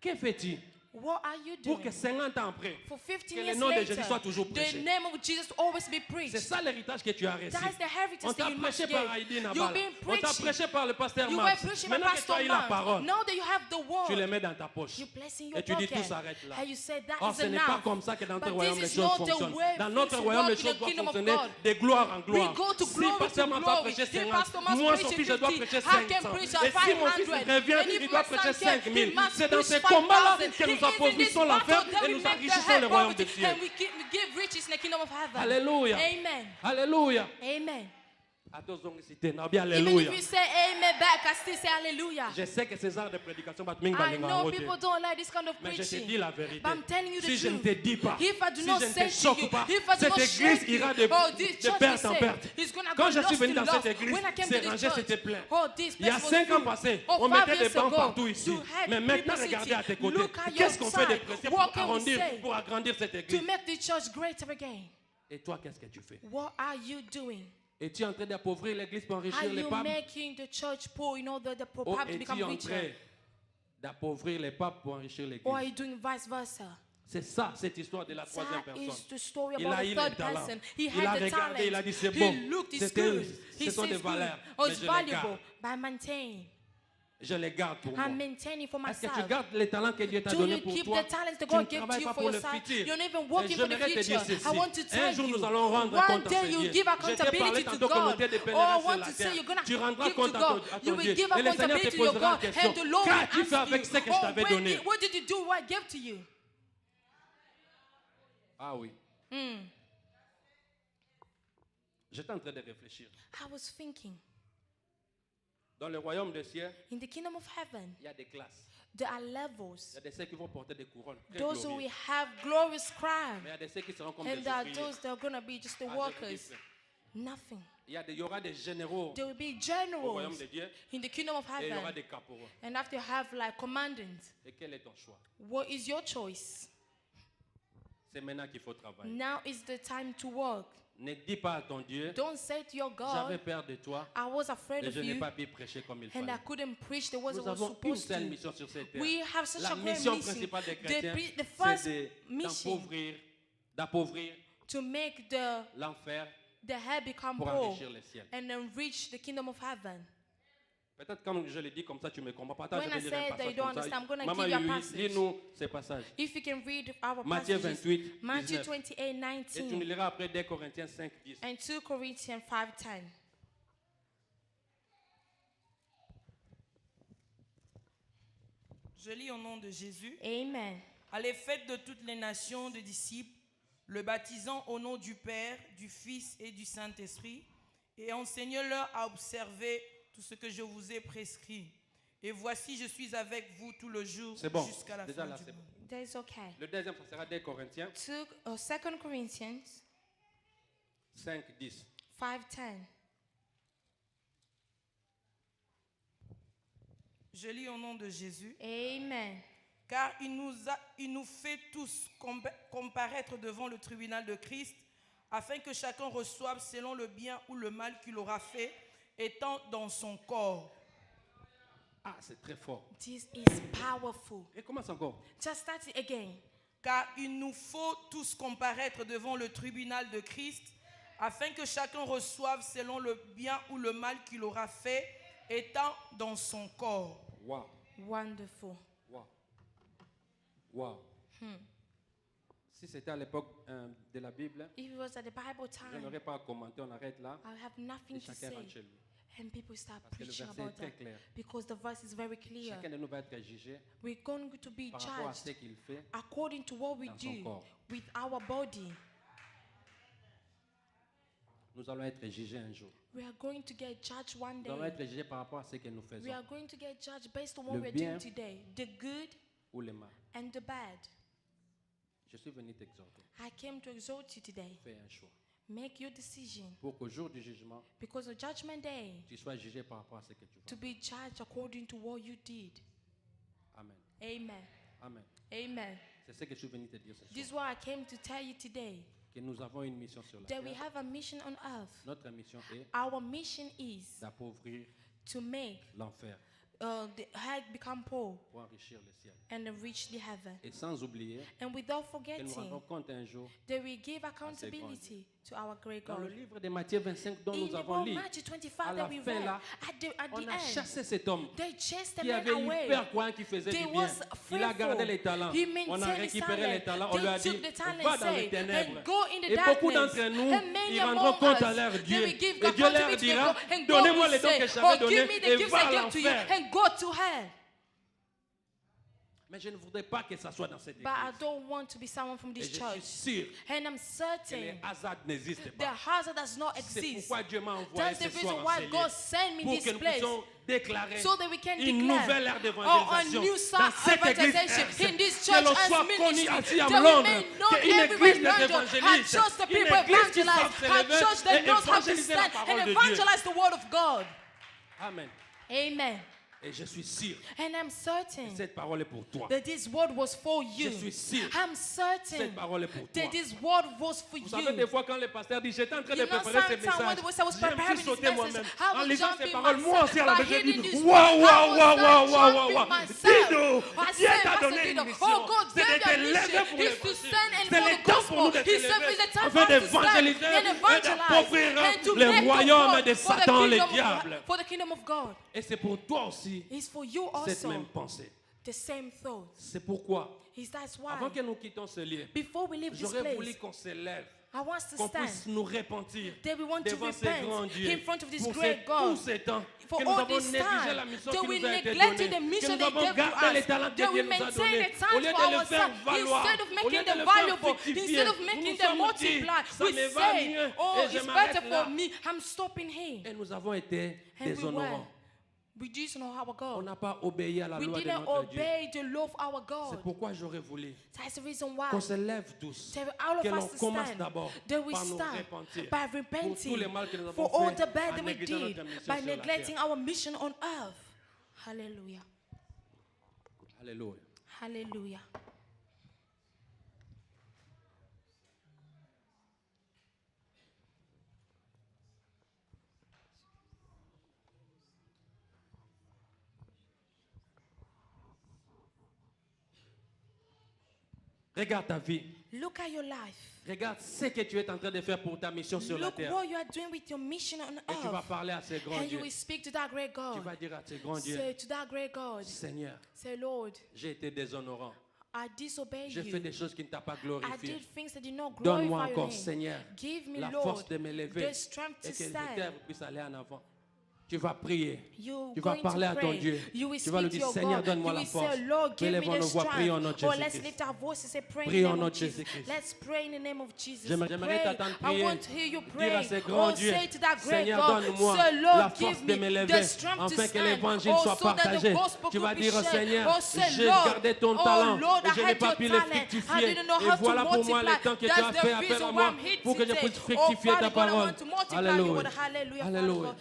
Que fais-tu? What are you pour que doing? 50 ans après, For 15 que le years nom de later, Jésus soit toujours the prêché. name of Jesus always be C'est preached. ça l'héritage que tu as reçu. That is the heritage On that t'a you must prêché give. par Heidi You've Nabal. been On t'a preaching. prêché par le pasteur You were Max. preaching by Maintenant que tu Pastor as eu la Mark. parole, Now that you have the tu le word, mets dans ta poche. you place in your Et tu dis pocket. tout s'arrête là. And you say that Or is ce n'est pas enough. comme ça que dans notre But royaume les this is choses not the fonctionnent. way Dans notre things royaume les work in choses the doivent kingdom of fonctionner God. de gloire en We gloire. go to Si glory pasteur to Marc va glory. prêcher If 50, Pastor Mark moi son preaches fils je dois 50, prêcher I can 500. preach Et at si mon fils 500. revient, And if il doit my son prêcher came, 5000. he must C'est dans preach ces combats-là 5,000. que nous It is in this appauvrissons l'enfer battle that et we nous make the enrichissons head le royaume des poverty cieux. and we give riches in the kingdom of heaven. Alléluia. Amen. Alléluia. Amen. Alléluia. Even if you say amen back, I still say hallelujah. Je sais que ces arts de prédication battent I know people don't like this kind of mais je te preaching. dis la vérité. But I'm telling you the Si je ne truth. te dis pas, If I do si not je ne say te to choque you, pas, if I do cette not église shake you, ira de this de church perte will en say, perte. it's gonna Quand go je suis lost venu in dans love. cette église, When I came ces to this rangées church, c'était plein. oh, this Il y a place was 5 ans full. passés, Oh, on 5 mettait des years bancs ago, partout ici. you had Mais maintenant, people regardez à tes sitting. côtés. Look at your Qu'est-ce qu'on fait de side. pressé What pour can we arrondir, say pour agrandir cette to église? make the church greater again? Et toi, qu'est-ce que tu fais? What are you doing? Es-tu en train d'appauvrir l'église pour Are enrichir les you papes? making the church poor in order the Ou papes to become es-tu en train richer? d'appauvrir les papes pour enrichir Or are l'église? you doing vice versa? C'est ça, cette histoire de la troisième That personne. is the story Il about a the eu third les talents. person. He Il a had the regardé, talent. il a dit c'est He bon. looked, it's C'était- good. Ce He sont says des it's good. valeurs. Oh, Mais it's je les valuable. garde. But I maintain. Je les garde pour moi. I'm maintaining for Est-ce que myself. tu gardes les talents que Dieu t'a Do donnés you pour keep toi? the talents that Tu God ne gave to travailles you pas for pour le yourself? futur. You're not even Et working for the j'aimerais te dire future. ceci. I want to Un tell jour, you, nous allons rendre one compte à day ce you Dieu. give Je t'ai parlé accountability to tantôt qu'on God. était des Oh, I pèlerins sur want la to say terre. you're going Tu to rendras give to compte à God. ton You will Dieu. give Et le Seigneur te accountability to your posera la God. question. And the Lord will Qu'as-tu fait ask avec you, ce que je oh, t'avais donné? what did you do what I gave to you? Ah oui. J'étais en train de réfléchir. I was thinking, Dans le royaume des cieux, in the kingdom of heaven, il y a des classes. there are Il y levels. a des ceux qui vont porter des couronnes. Très Those who glorieuses. will have glorious Mais crown. il y a des ceux qui seront comme And des there are ouvriers. those that are going to be just the Ah, je vous workers. dis, frère. Nothing. Il y aura des généraux There will be au royaume generals de Dieu in the kingdom of et il y aura heaven. des caporaux. And after you have like commandants, Et quel est ton choix? what is your choice? C'est maintenant qu'il faut travailler. Now is the time to work. Ne dis pas à ton Dieu, Don't say to your j'avais God, peur de toi, I was afraid mais of je n'ai you pas pu prêcher comme il and I fallait. couldn't preach the words I Nous was avons une supposed seule to. mission sur cette terre. We have such La a great mission mission. principale des chrétiens, The first c'est mission d'appauvrir to make the l'enfer head become pour poor enrichir les ciels. and then reach the kingdom of heaven. Peut-être comme je le dis comme ça, tu me comprends pas. Attends, When je vais I lire say un that passage you don't comme ça. understand, I'm gonna Maman, give you a passage. lis-nous ces passages. If you can read our Matthieu passages, 28, Matthew 19. 28, Et tu nous 19 liras après 2 Corinthiens 5, 10. and 2 Corinthians 5:10. Je lis au nom de Jésus. Amen. Allez, faites de toutes les nations des disciples, le baptisant au nom du Père, du Fils et du Saint-Esprit, et enseignez-leur à observer tout ce que je vous ai prescrit. Et voici, je suis avec vous tout le jour C'est bon. jusqu'à la Déjà fin là, du c'est monde. bon. That is okay. Le deuxième, ça sera 2 Corinthiens 2 Corinthians 5, 10. 5:10. Je lis au nom de Jésus. Amen. Car il nous fait tous comparaître devant le tribunal de Christ, afin que chacun reçoive selon le bien ou le mal qu'il aura fait, étant dans son corps. Ah, c'est très fort. This is powerful. Et commence encore. Just start it again. Car il nous faut tous comparaître devant le tribunal de Christ, afin que chacun reçoive selon le bien ou le mal qu'il aura fait, étant dans son corps. Waouh, Wonderful. waouh, waouh. Si c'était à l'époque de la Bible, If it was at the Bible je time, n'aurais pas à commenter, on arrête là. I have nothing Et to chacun say. rentre chez lui. And people start Parce que le preaching verset est about très that. clair. Because the verse is very clear. Chacun de nous va être jugé We're going to be par rapport à ce judged qu'il fait. according to what we dans son do corps. with our body. Nous allons être jugés un jour. We are going to get judged one Nous allons day. être jugés par rapport à ce que nous faisons We are going to get judged based on what Le we're bien doing today, the good ou le mal. and the bad. Je suis venu t'exhorter. I came to exhort you today. Fais un choix. Make your decision Pour qu'au jour du jugement, because on Judgment Day, tu sois jugé par rapport à ce que tu to fais. be judged according to what you did. Amen. Amen. Amen. Amen. C'est ce que je suis venu te dire ce This is soir. what I came to tell you today. Que nous avons une mission sur la That we terre. have a mission on earth. Notre mission est Our mission is d'appauvrir to make l'enfer the head become poor pour enrichir le ciel. and reach the heaven. Et sans oublier And without que nous forgetting, rendons compte un jour. they will give accountability to our great Dans le God. livre de Matthieu 25 dont In nous the avons book lu, Matthew à 25 la that we fin read, là, at on the a end, chassé cet homme they chased the qui man avait eu away. peur croyant qu'il faisait They du bien. was Il a gardé les fearful. talents. He On a maintained his récupéré les talent. talents. On lui a They dit, took the talent va and dans les said, ténèbres. and go in the Et beaucoup darkness. d'entre nous, And many ils rendront among compte à us, leur they Dieu. will give Et Dieu leur accountability to dira, God, and God donnez-moi will les dons say, que oh, j'avais give donnés me the et gifts va à I gave to you, l'enfer. and go to hell. Mais je ne voudrais pas que ça soit dans cette But I église. don't want to be someone from Et this je suis church. sûr And I'm que les certain hasards n'existent the pas. hazard does not C'est exist. pourquoi Dieu m'a envoyé That's the ce soir reason en why ces God lieux. sent me Pour this que nous place. puissions déclarer So that we can une declare nouvelle ère a d'évangélisation new dans start cette église. evangelization in this Que church l'on as soit connu ministry. ici à That we Londres, may know qu'une everywhere église in des London, a évangélistes, church that une people église qui evangelize, savent se a lever church that et knows how to évangéliser la stand parole and de Dieu. evangelize the word of God. Amen. Amen. Et je suis sûr And I'm que certain cette parole est pour toi. that this word was for you. Je suis sûr I'm certain cette parole est pour toi. that this word was for Vous savez, des you. fois, quand le pasteur dit j'étais en train de You know, préparer ce sometimes when message, the was je me preparing suis this sauté message, moi-même. I En was lisant ces jumping paroles, moi aussi, à la myself. maison, j'ai By dit hearing this waouh, word, waouh, I was waouh, waouh, waouh, jumping waouh. myself. Dis-nous, I Dieu said, t'a Pastor donné Dino, une mission. oh God, C'est gave de te you a lever mission. pour It's to l'évangile. stand and C'est for le the temps pour nous gospel. de He se said, it's the lever time afin for us to stand d'évangéliser and et evangelize d'approprier and to le make the royaume world de for the Satan, le kingdom of- diable. for the kingdom of God. Et c'est pour toi aussi It's for you cette also. même pensée. The same thought. C'est pourquoi, That's avant why que nous quittions ce lieu, before we leave this j'aurais voulu place, qu'on se lève, I want us to qu'on stand. puisse nous repentir That we want to devant ces repent grands dieux in front of this pour great tous God. ces temps For que nous all avons this négligé time, la mission that qui we nous a été neglected donnée, the mission que nous they avons gave to gardé les us, talents que that we Dieu nous a maintain donnés, the time au lieu for de les faire ourselves, valoir, instead of au lieu making de them les faire valuable, fructifier. instead of Nous making nous them sommes dit, multiply, ça we me va say, mieux oh, et je it's m'arrête better là. for me, I'm stopping here. Et nous avons été And we déshonorants. We didn't know our On God. n'a pas obéi à la We loi de didn't notre Dieu. obey the law of our C'est God. pourquoi j'aurais voulu That's the reason why qu'on se lève tous, that all que of l'on us to commence stand, d'abord that we par nous start repentir by pour tous repenting les mal que nous avons for all fait the bad en that we négligeant did notre mission by sur la neglecting terre. our mission on earth. Hallelujah. Alléluia. Hallelujah. Regarde ta vie. Look at your life. Regarde ce que tu es en train de faire pour ta mission sur la Look terre. what you are doing with your mission on Et tu vas earth. parler à ces grands And you dieux. will speak to that great Tu God. vas dire à ces grands dieux, Say to that great God, Seigneur, say, Lord, j'ai été déshonorant. I disobey J'ai fait you. des choses qui ne t'ont pas I glorifié. did things that did not Donne-moi glorify your encore, name. Seigneur, Give me, la Lord, force de me lever the strength et to que le stand. terre puisse aller en avant. Tu vas prier. You Tu vas going parler to à ton pray. Dieu. You will Tu vas lui speak dire, to your Seigneur, God. donne-moi You la will force. say, Lord, give me Élevons the nos voix, prions au nom strength. de Oh, let's Jésus-Christ. lift our voices and pray in Prions the au name nom of de Jesus. Jésus-Christ. Let's pray in the name of Jesus. J'aimerais Pray. t'entendre I prier. want to hear you Dire pray. à ces grands Oh, dieux, say to that great Seigneur, God, donne-moi say, Lord, la force give de me me lever the strength to afin que stand. l'évangile Oh, soit so that the partagé. gospel Tu could vas be dire, shared. Seigneur, Oh, say, j'ai Lord, gardé ton oh, talent Lord, et I je n'ai had pas your pu le talent. I fructifier. didn't know Et how to voilà pour moi multiply. le temps que tu That's as the fait appel reason à why moi I'm here pour que je today. puisse Oh, fructifier Father ta God, I parole. want to multiply your Alléluia. word. Hallelujah, Father Alléluia. God.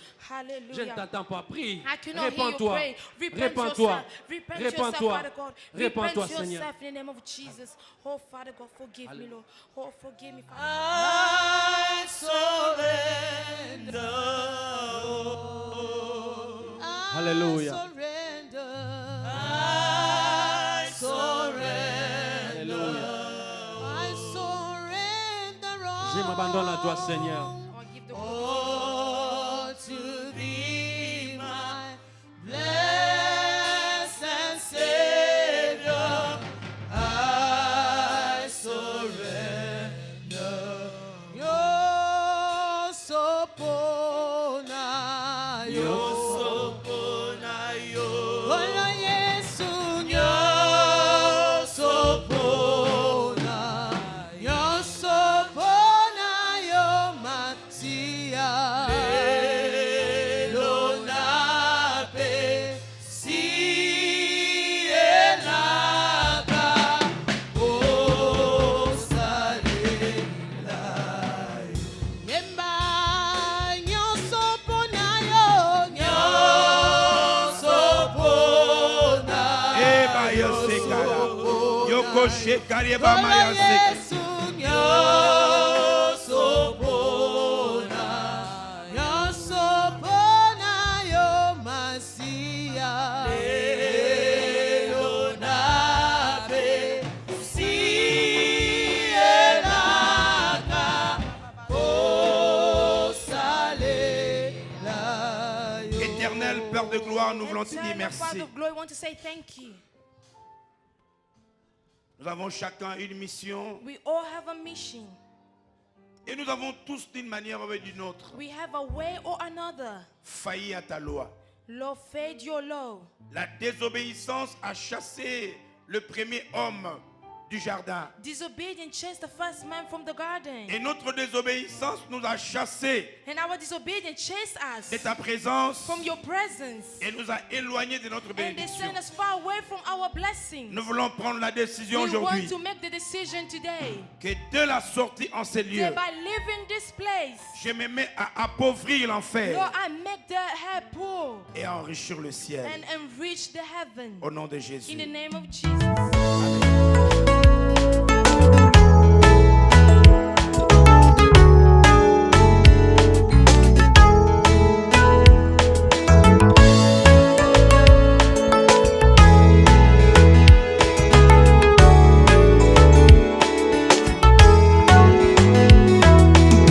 Je ne Hallelujah. t'attends pas, prie. I cannot hear you Répands-toi. pray. Repent Répands-toi. yourself. Repent yourself, Répands-toi. Father God. Répands-toi, Repent Seigneur. yourself in the name of Jesus. Oh, Father God, forgive me, Lord. Oh, forgive me, Father. I surrender. Alléluia. I surrender. I surrender Je m'abandonne à toi, Seigneur. Oh, give the all to thee, my blessed Savior. I surrender. Yo sopona yo. Hola Yesu yo sopona yo matia elonape si elaka o salila Yemba nyosopona yo nyosopona Eba yosekara. Yoko shekari eba maya sek. Yesu nyosopona yo masia de gloire, nous voulons te dire Eternal Father merci. of glory, we want to say thank you. Nous avons chacun une mission We all have a mission. et nous avons tous d'une manière ou d'une autre We have a way or another. failli à ta loi. Lord, fade your law. La désobéissance a chassé le premier homme du jardin. Disobedience chased the first man from the garden. Et notre désobéissance nous a chassés And our disobedience chased de us ta présence from your presence. et nous a éloignés de notre And they bénédiction. sent us far away from our blessings. Nous voulons prendre la décision We want aujourd'hui to make the decision today que de la sortie en ces lieux, that by leaving this place, je me mets à appauvrir l'enfer Lord, I make the head poor et à enrichir le ciel. and enrich the heaven. Au nom de In the Jésus. name of Jesus.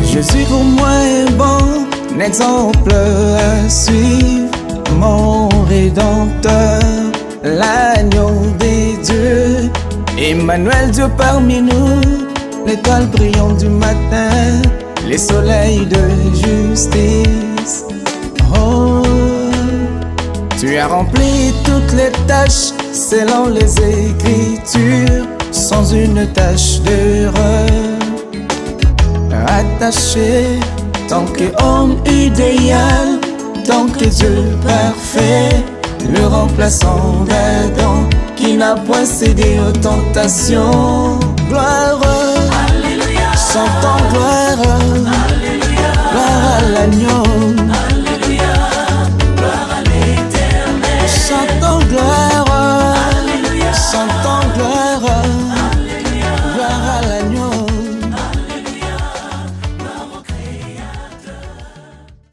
Jésus pour moi est bon, un exemple à suivre, mon Rédempteur, l'agneau des dieux, Emmanuel Dieu parmi nous, l'étoile brillante du matin, les soleils de justice. Oh, tu as rempli toutes les tâches selon les Écritures, sans une tache d'erreur. Attaché, tant qu'homme idéal, tant que Dieu parfait, le remplaçant d'Adam, qui n'a point cédé aux tentations. Gloire, Alléluia, chantons gloire, Alléluia, gloire à l'agneau.